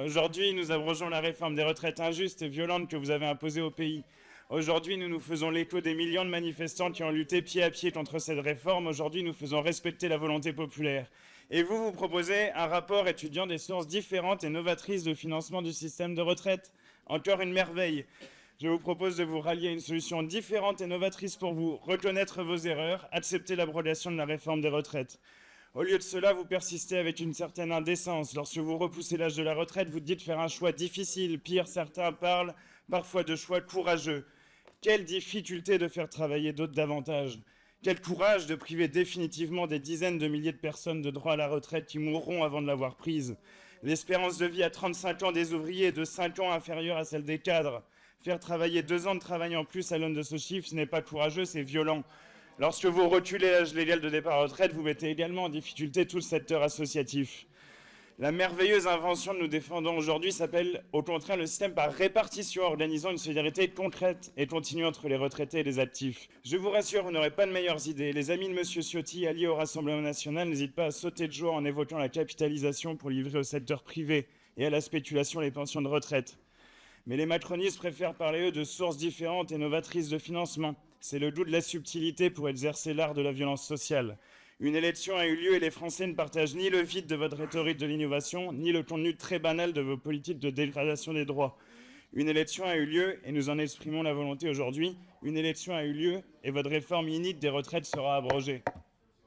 Aujourd'hui, nous abrogeons la réforme des retraites injuste et violente que vous avez imposée au pays. Aujourd'hui, nous nous faisons l'écho des millions de manifestants qui ont lutté pied à pied contre cette réforme. Aujourd'hui, nous faisons respecter la volonté populaire. Et vous proposez un rapport étudiant des sources différentes et novatrices de financement du système de retraite. Encore une merveille. Je vous propose de vous rallier à une solution différente et novatrice pour vous. Reconnaître vos erreurs, accepter l'abrogation de la réforme des retraites. Au lieu de cela, vous persistez avec une certaine indécence. Lorsque vous repoussez l'âge de la retraite, vous dites faire un choix difficile. Pire, certains parlent parfois de choix courageux. Quelle difficulté de faire travailler d'autres davantage. Quel courage de priver définitivement des dizaines de milliers de personnes de droit à la retraite qui mourront avant de l'avoir prise. L'espérance de vie à 35 ans des ouvriers est de 5 ans inférieure à celle des cadres. Faire travailler 2 ans de travail en plus à l'aune de ce chiffre, ce n'est pas courageux, c'est violent. Lorsque vous reculez l'âge légal de départ à la retraite, vous mettez également en difficulté tout le secteur associatif. La merveilleuse invention que nous défendons aujourd'hui s'appelle au contraire le système par répartition, organisant une solidarité concrète et continue entre les retraités et les actifs. Je vous rassure, vous n'aurez pas de meilleures idées. Les amis de M. Ciotti, alliés au Rassemblement national, n'hésitent pas à sauter de joie en évoquant la capitalisation pour livrer au secteur privé et à la spéculation les pensions de retraite. Mais les macronistes préfèrent parler, eux, de sources différentes et novatrices de financement. C'est le goût de la subtilité pour exercer l'art de la violence sociale. Une élection a eu lieu et les Français ne partagent ni le vide de votre rhétorique de l'innovation, ni le contenu très banal de vos politiques de dégradation des droits. Une élection a eu lieu et nous en exprimons la volonté aujourd'hui. Une élection a eu lieu et votre réforme inique des retraites sera abrogée.